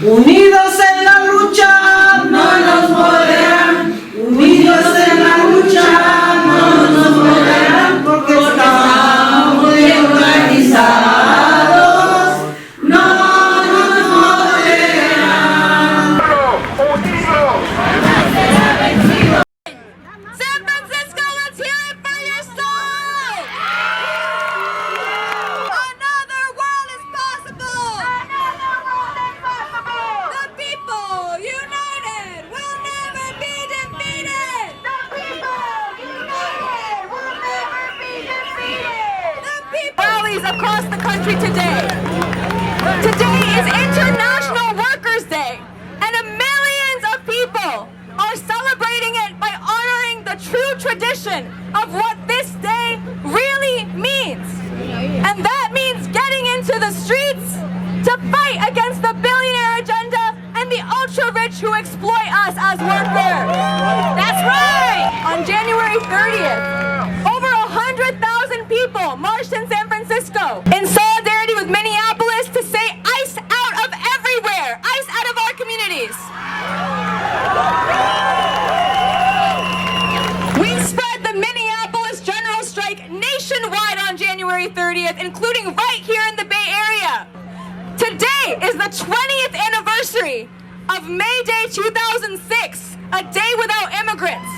Unidos en la lucha, no nos moverán. Unidos en la lucha, no nos moverán, porque estamos bien organizados. No nos moverán. San Francisco, let's hear it for your soul! Another world is possible! Another world is possible! The people united will never be defeated! The people united will never be defeated! The people rallies across the country today. Today is International Workers' Day, and millions of people are celebrating it by honoring the true tradition of what this day really means. And that means getting into the streets to fight against the billionaire agenda and the ultra-rich who exploit us as workers. That's right! On January 30th, over 100,000 people marched in San Francisco in solidarity with Minneapolis to say ICE out of everywhere! ICE out of our communities! We spread the Minneapolis general strike nationwide on January 30th, including right here in the Bay Area. Today is the 20th anniversary of May Day 2006, a day without immigrants,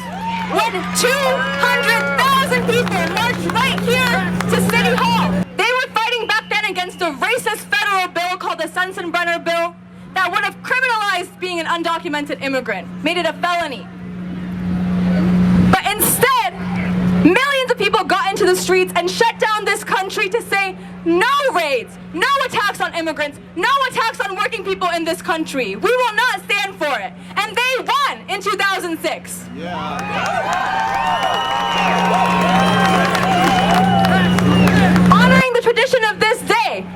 when 200,000 people marched right here to City Hall. They were fighting back then against a racist federal bill called the Sensenbrenner bill that would have criminalized being an undocumented immigrant, made it a felony. But instead, millions of people got into the streets and shut down this country to say no raids, no attacks on immigrants, no attacks on working people in this country. We will not stand for it. And they won in 2006. Honoring the tradition of this day,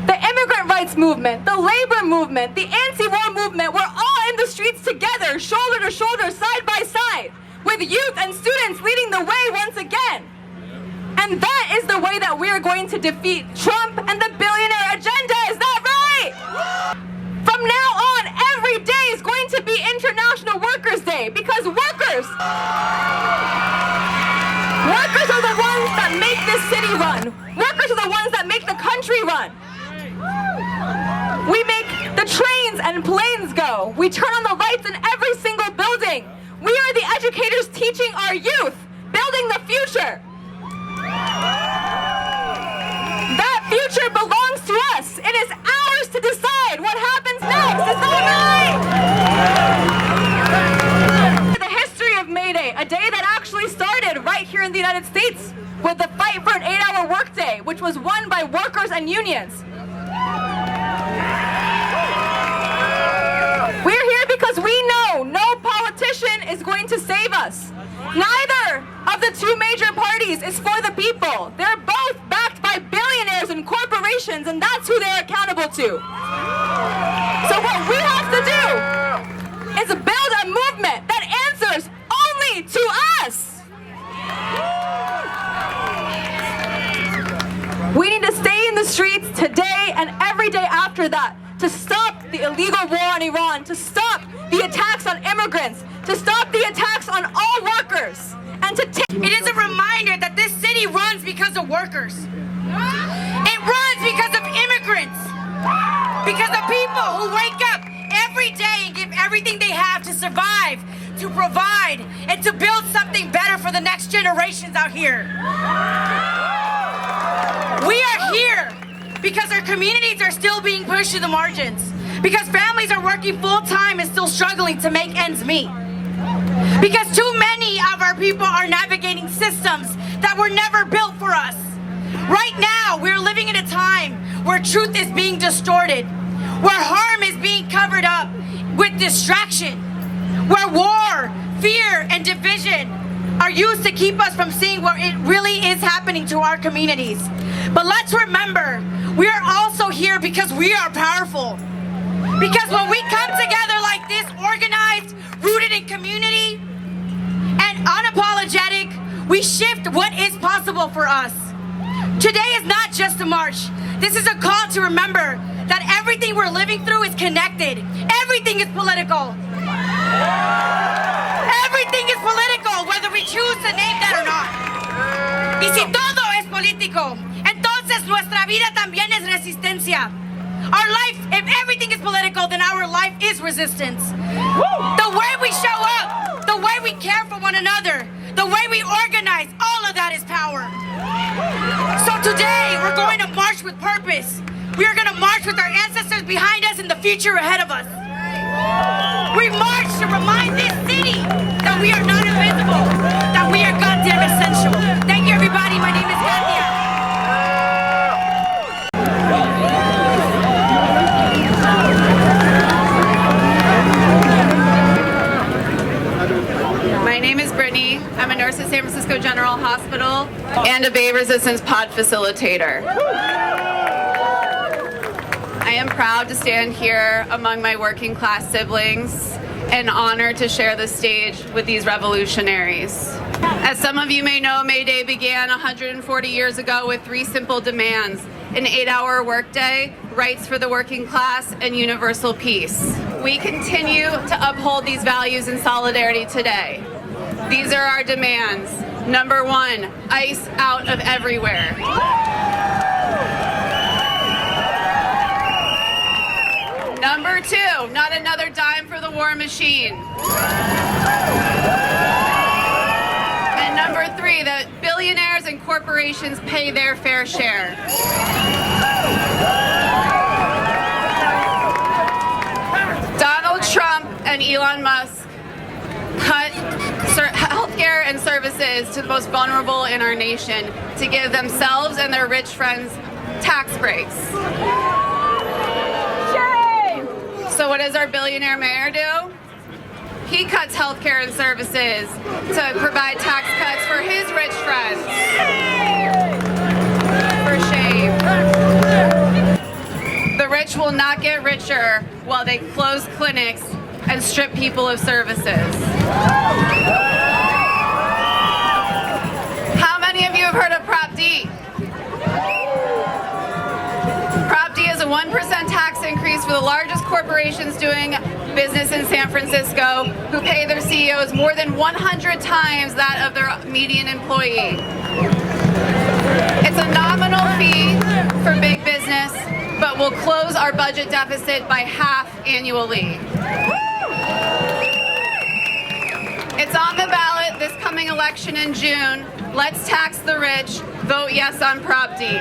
the immigrant rights movement, the labor movement, the anti-war movement were all in the streets together, shoulder to shoulder, side by side, with youth and students leading the way once again. And that is the way that we are going to defeat Trump and the billionaire agenda, is that right? From now on, every day is going to be International Workers' Day, because workers are the ones that make this city run. Workers are the ones that make the country run. We make the trains and planes go. We turn on the lights in every single building. We are the educators teaching our youth, building the future. That future belongs to us. It is ours to decide what happens next. Is that right? The history of May Day, a day that actually started right here in the United States with the fight for an 8-hour workday, which was won by workers and unions. We're here because we know no politician is going to save us. Neither of the two major parties is for the people. They're both backed by billionaires and corporations, and that's who they're accountable to. So what we have to do is build a movement that answers only to us. We need to stay in the streets today and every day after that to stop the illegal war on Iran, to stop the attacks on immigrants, to stop the attacks on all workers, and to take... It is a reminder that this city runs because of workers. It runs because of immigrants. Because of people who wake up every day and give everything they have to survive, to provide, and to build something better for the next generations out here. We are here because our communities are still being pushed to the margins. Because families are working full-time and still struggling to make ends meet. Because too many of our people are navigating systems that were never built for us. Right now, we're living in a time where truth is being distorted, where harm is being covered up with distraction, where war, fear, and division are used to keep us from seeing what it really is happening to our communities. But let's remember, we are also here because we are powerful. Because when we come together like this, organized, rooted in community, and unapologetic, we shift what is possible for us. Today is not just a march. This is a call to remember that everything we're living living through is connected. Everything is political. Everything is political, whether we choose to name that or not. Y si todo es político, entonces nuestra vida también es resistencia. Our life, if everything is political, then our life is resistance. The way we show up, the way we care for one another, the way we organize, all of that is power. So today, we're going to march with purpose. We are going to march with our ancestors behind us and the future ahead of us. We march to remind this city that we are not invisible, that we are goddamn essential. Thank you, everybody. My name is Katia. My name is Brittany. I'm a nurse at San Francisco General Hospital and a Bay Resistance Pod facilitator. I am proud to stand here among my working class siblings and honored to share the stage with these revolutionaries. As some of you may know, May Day began 140 years ago with 3 simple demands: an 8-hour workday, rights for the working class, and universal peace. We continue to uphold these values in solidarity today. These are our demands. Number 1, ICE out of everywhere. Number 2, not another dime for the war machine. And number 3, that billionaires and corporations pay their fair share. Donald Trump and Elon Musk cut healthcare and services to the most vulnerable in our nation to give themselves and their rich friends tax breaks. So what does our billionaire mayor do? He cuts healthcare and services to provide tax cuts for his rich friends. For shame. The rich will not get richer while they close clinics and strip people of services. How many of you have heard of Prop D? Prop D is a 1% tax increase for the largest corporations doing business in San Francisco, who pay their CEOs more than 100 times that of their median employee. It's a nominal fee for big business, but will close our budget deficit by half annually. It's on the ballot this coming election in June. Let's tax the rich. Vote yes on Prop D.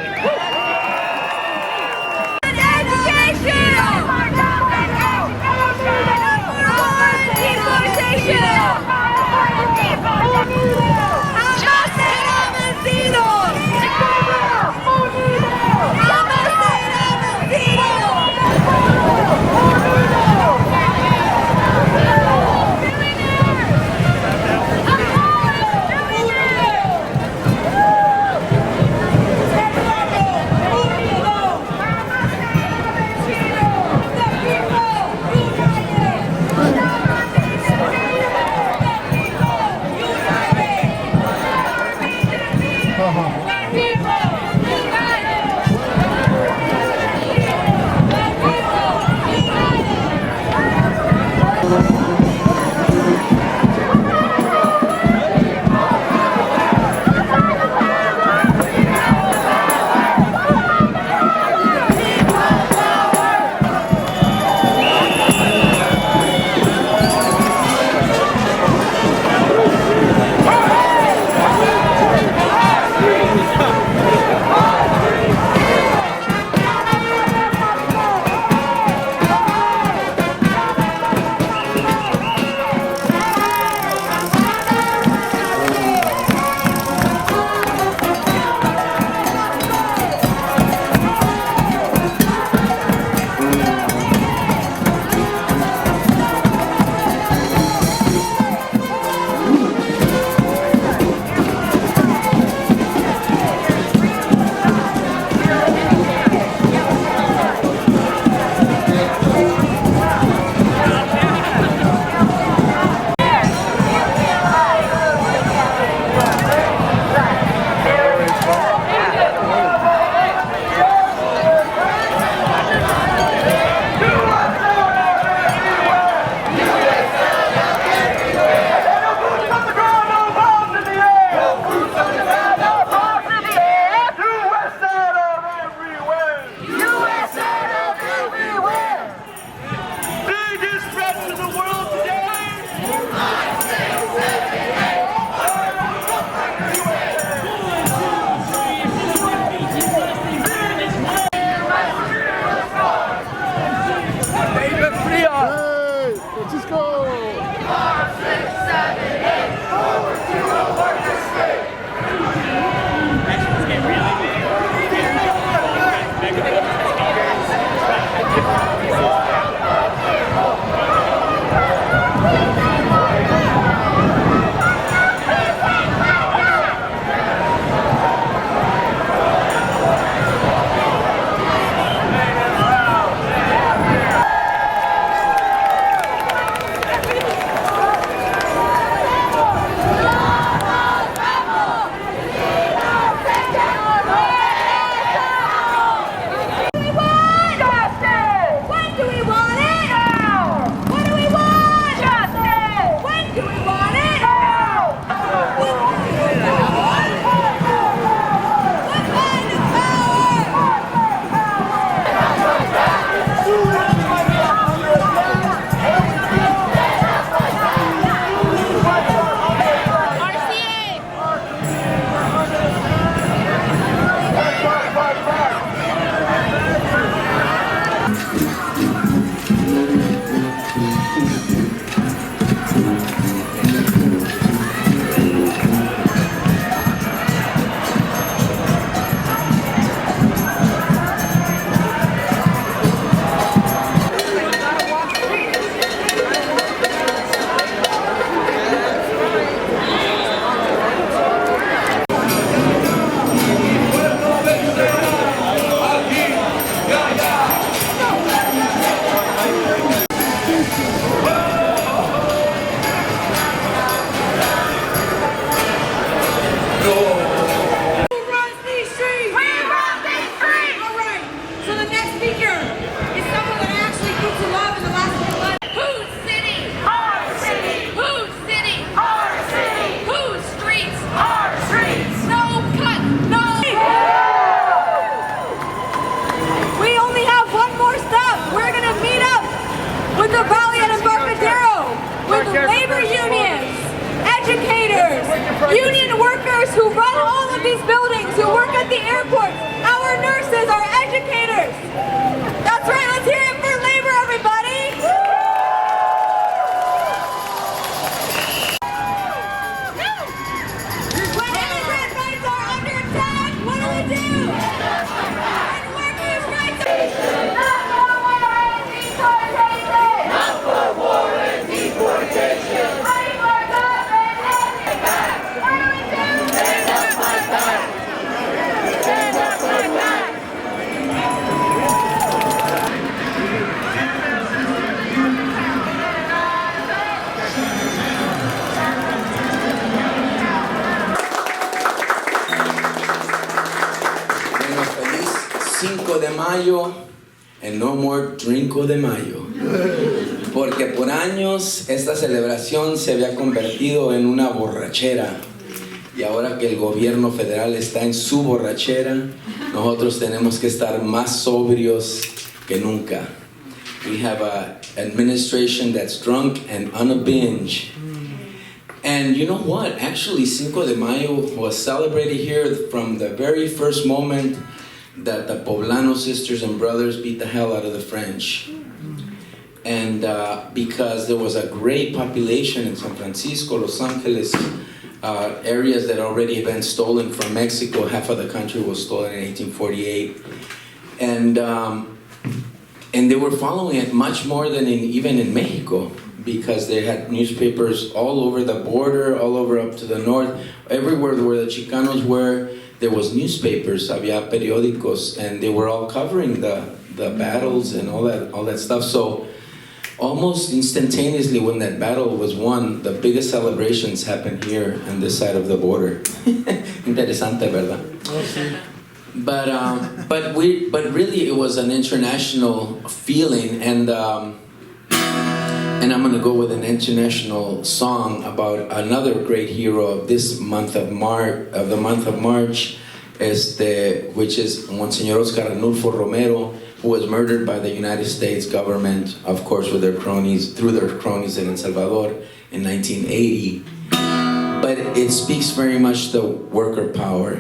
with the Valley and Embarcadero, with labor unions, educators, union workers who run all of these buildings, who work at the airport, our nurses, our educators. That's right, let's hear it for labor, everybody. When immigrant rights are under attack, what do we do? When workers' rights are... Not for war and deportation! Fight for government and get back! What do we do? Stand up, fight back! Stand up, fight back! Bueno, feliz Cinco de Mayo and no more Trinco de Mayo. Porque por años esta celebración se había convertido en una borrachera. Y ahora que el gobierno federal está en su borrachera, nosotros tenemos que estar más sobrios que nunca. We have an administration that's drunk and on a binge. And you know what? Actually, Cinco de Mayo was celebrated here from the very first moment that the Poblano sisters and brothers beat the hell out of the French. And because there was a great population in San Francisco, Los Angeles, areas that already had been stolen from Mexico. Half of the country was stolen in 1848. And they were following it much more than even in Mexico, because they had newspapers all over the border, all over up to the north. Everywhere where the Chicanos were, there was newspapers, había periódicos, and they were all covering the battles and all that stuff. So almost instantaneously when that battle was won, the biggest celebrations happened here on this side of the border. Interesante, ¿verdad? But really it was an international feeling, and I'm going to go with an international song about another great hero of this month of the month of March, which is Monsignor Oscar Arnulfo Romero, who was murdered by the United States government, of course, through their cronies in El Salvador in 1980. But it speaks very much the worker power,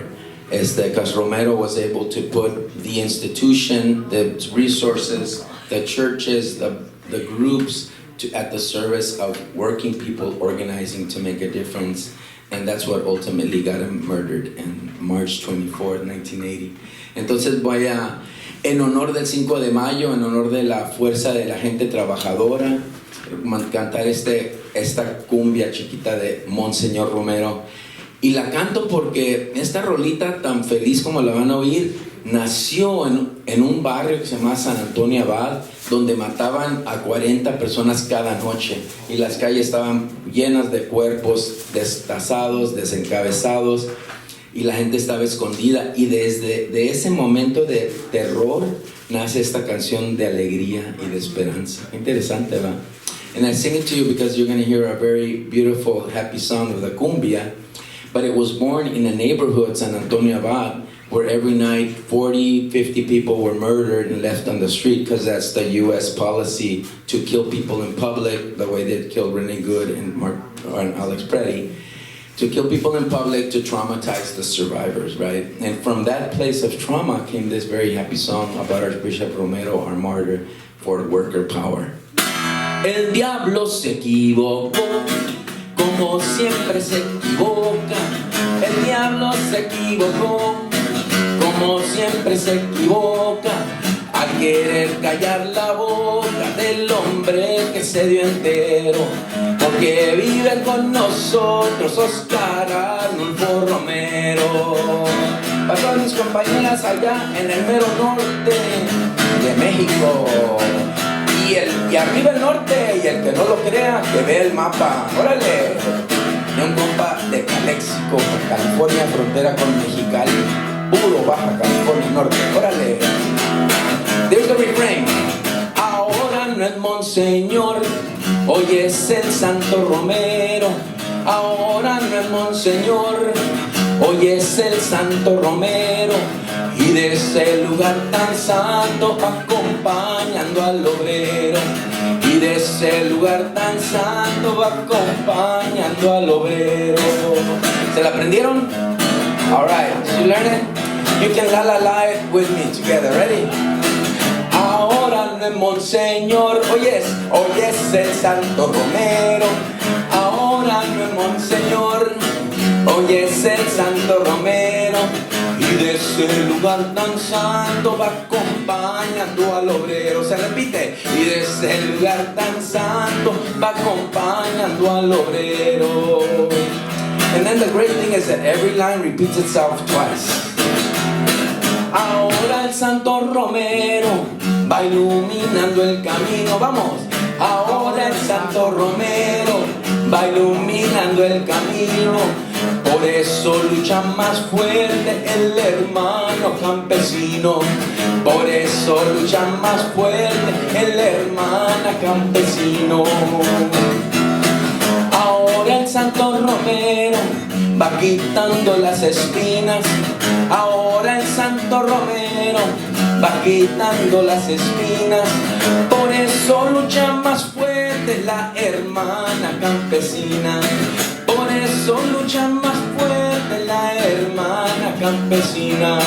because Romero was able to put the institution, the resources, the churches, the groups at the service of working people organizing to make a difference. And that's what ultimately got him murdered in March 24, 1980. Entonces voy a, en honor del 5 de Mayo, en honor de la fuerza de la gente trabajadora, cantar esta cumbia chiquita de Monseñor Romero. Y la canto porque esta rolita tan feliz como la van a oír, nació en un barrio que se llama San Antonio Abad, donde mataban a 40 personas cada noche, y las calles estaban llenas de cuerpos destazados, desencabezados, y la gente estaba escondida, y desde ese momento de terror nace esta canción de alegría y de esperanza. Interesante, ¿verdad? And I sing it to you because you're going to hear a very beautiful, happy song of the cumbia, but it was born in a neighborhood, San Antonio Abad, where every night 40, 50 people were murdered and left on the street, because that's the U.S. policy to kill people in public, the way they killed Rene Good and Alex Preddy, to kill people in public to traumatize the survivors, right? And from that place of trauma came this very happy song about Archbishop Romero, our martyr, for worker power. El diablo se equivocó, como siempre se equivoca. El diablo se equivocó, como siempre se equivoca, al querer callar la boca del hombre que se dio entero, porque vive con nosotros Oscar Arnulfo Romero. Para todas mis compañeras allá en el mero norte de México, y arriba el norte, y el que no lo crea, que vea el mapa. ¡Órale! Y un compa de Calexico, California, frontera con Mexicali, puro Baja California Norte. ¡Órale! There's the refrain. Ahora no es Monseñor, hoy es el Santo Romero. Ahora no es Monseñor, hoy es el Santo Romero. Y de ese lugar tan santo acompañando al obrero. Y de ese lugar tan santo va acompañando al obrero. ¿Se la aprendieron? Alright, did you learn it? You can la la la it with me together, ready? Ahora no es Monseñor, hoy es el Santo Romero. Ahora no es Monseñor, hoy es el Santo Romero. Y de ese lugar tan santo va acompañando al obrero. Se repite. Y de ese lugar tan santo va acompañando al obrero. And then the great thing is that every line repeats itself twice. Ahora el Santo Romero va iluminando el camino. Vamos. Ahora el Santo Romero va iluminando el camino. Por eso lucha más fuerte el hermano campesino. Por eso lucha más fuerte el hermano campesino. Ahora el Santo Romero va quitando las espinas. Ahora el Santo Romero va quitando las espinas. Por eso lucha más fuerte la hermana campesina. Por eso lucha más fuerte la hermana campesina.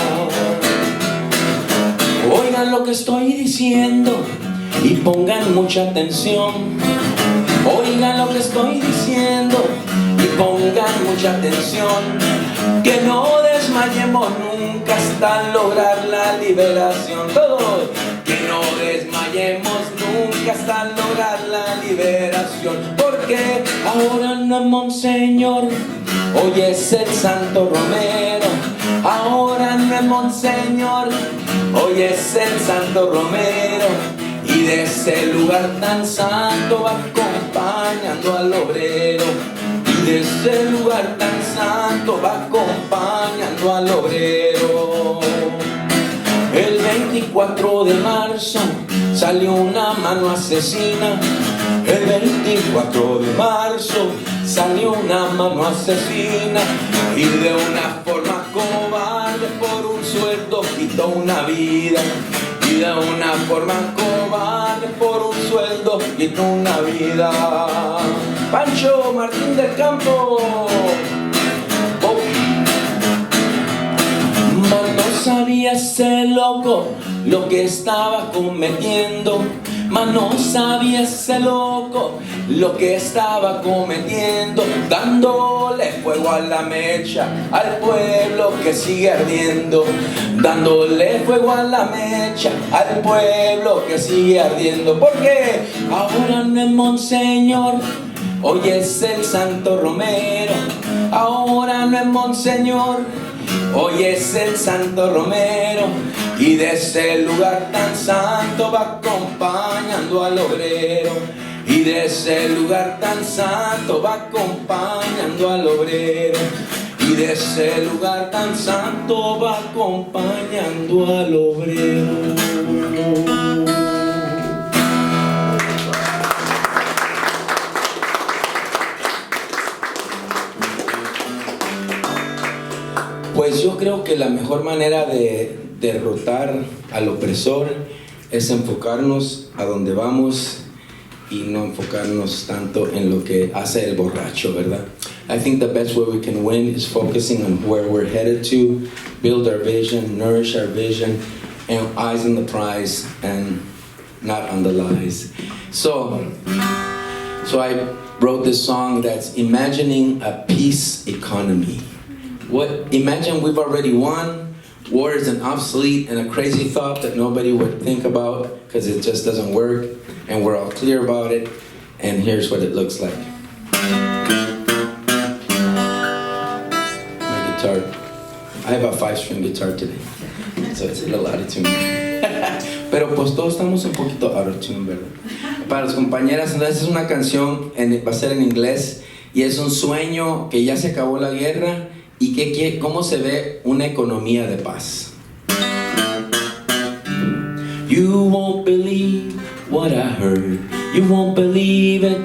Oigan lo que estoy diciendo y pongan mucha atención. Oigan lo que estoy diciendo y pongan mucha atención. Que no desmayemos nunca hasta lograr la liberación. Todos. Que no desmayemos nunca hasta lograr la liberación. Porque ahora no es Monseñor, hoy es el Santo Romero. Ahora no es Monseñor, hoy es el Santo Romero. Y de ese lugar tan santo va acompañando al obrero. Y de ese lugar tan santo va acompañando al obrero. El 24 de marzo salió una mano asesina. El 24 de marzo salió una mano asesina. Y de una forma cobarde por un sueldo quitó una vida. Y de una forma cobarde por un sueldo quitó una vida. Pancho Martín del Campo. Oh. No sabía ese loco lo que estaba cometiendo. Mas no sabía ese loco lo que estaba cometiendo. Dándole fuego a la mecha al pueblo que sigue ardiendo. Dándole fuego a la mecha al pueblo que sigue ardiendo. Porque ahora no es Monseñor, hoy es el Santo Romero. Ahora no es Monseñor, hoy es el Santo Romero. Y de ese lugar tan santo va acompañando al obrero. Y de ese lugar tan santo va acompañando al obrero. Y de ese lugar tan santo va acompañando al obrero. Pues yo creo que la mejor manera de derrotar al opresor es enfocarnos a donde vamos y no enfocarnos tanto en lo que hace el borracho, ¿verdad? I think the best way we can win is focusing on where we're headed to, build our vision, nourish our vision, and eyes on the prize and not on the lies. So I wrote this song that's imagining a peace economy. Imagine we've already won. War is an obsolete and a crazy thought that nobody would think about because it just doesn't work, and we're all clear about it, and here's what it looks like. My guitar. I have a 5-string guitar today, so it's a little out of tune. Pero pues todos estamos un poquito out of tune, ¿verdad? Para las compañeras, entonces es una canción, va a ser en inglés, y es un sueño que ya se acabó la guerra. ¿Y cómo se ve una economía de paz? You won't believe what I heard. You won't believe it.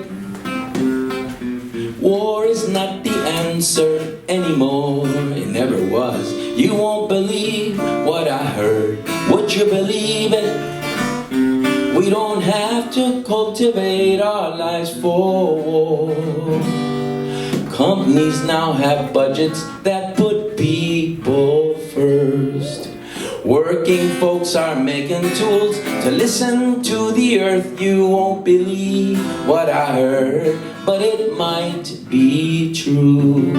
War is not the answer anymore. It never was. You won't believe what I heard. Would you believe it? We don't have to cultivate our lives for war. Companies now have budgets that put people first. Working folks are making tools to listen to the earth. You won't believe what I heard, but it might be true.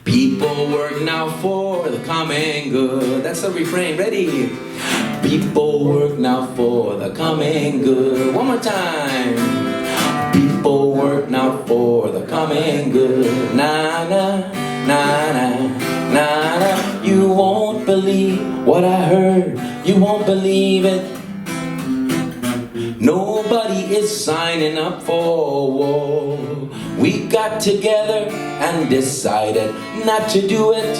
People work now for the common good. That's the refrain. Ready? People work now for the common good. One more time. People work now for the common good. Na na na na na na. You won't believe what I heard. You won't believe it. Nobody is signing up for war. We got together and decided not to do it.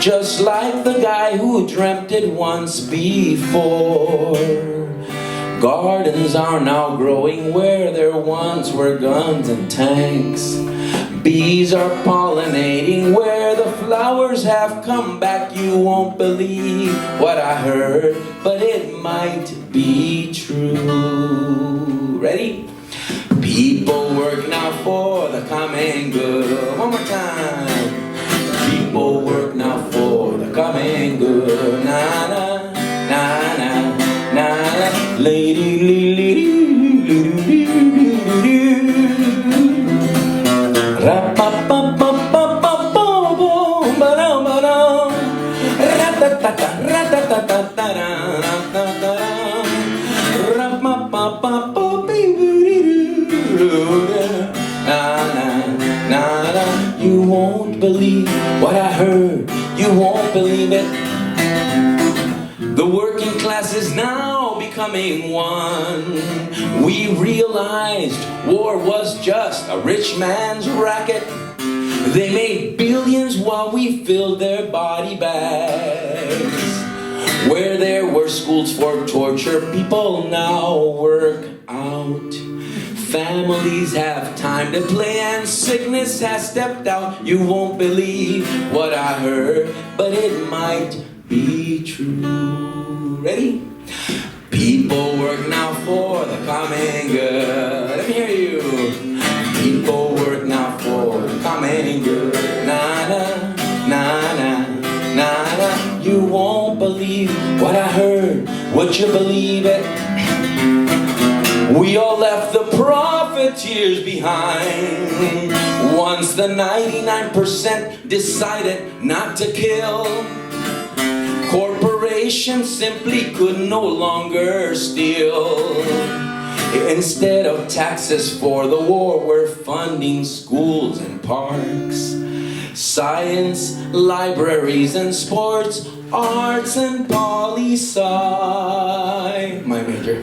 Just like the guy who dreamt it once before. Gardens are now growing where there once were guns and tanks. Bees are pollinating where the flowers have come back. You won't believe what I heard, but it might be true. Ready? People work now for the common good. One more time. People work now for the common good. Na na na na na na. Lady, lady, you won't believe what I heard. You won't believe it. The working class is now becoming one. We realized war was just a rich man's racket. They made billions while we filled their body bags. Where there were schools for torture, people now work out. Families have time to play and sickness has stepped out. You won't believe what I heard, but it might be true. Ready? People work now for the common good. Let me hear you. People work now for the common good. Na na na na na na. You won't believe what I heard. Would you believe it? We all left the profiteers behind. Once the 99% decided not to kill, corporations simply could no longer steal. Instead of taxes for the war, we're funding schools and parks, science, libraries and sports, arts and poli-sci. My major.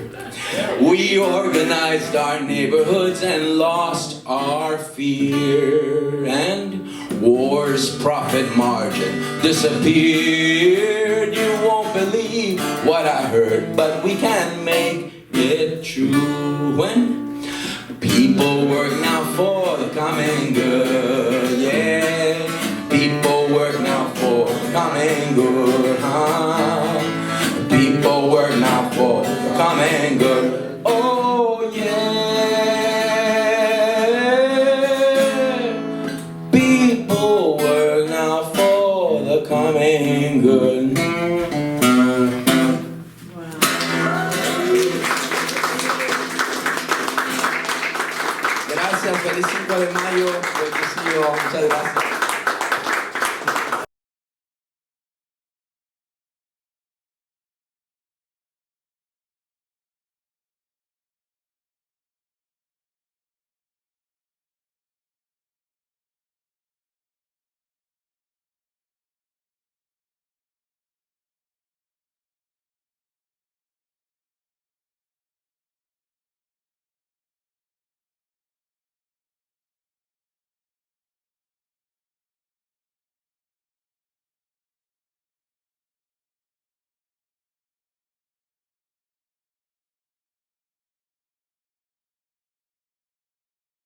We organized our neighborhoods and lost our fear, and war's profit margin disappeared. You won't believe what I heard, but we can make it true. When people work now for the common good, yeah. People work now for the common good, huh? People work now for the common good. Oh yeah. People work now for the common good. Gracias, feliz 5 de Mayo. Muchas gracias.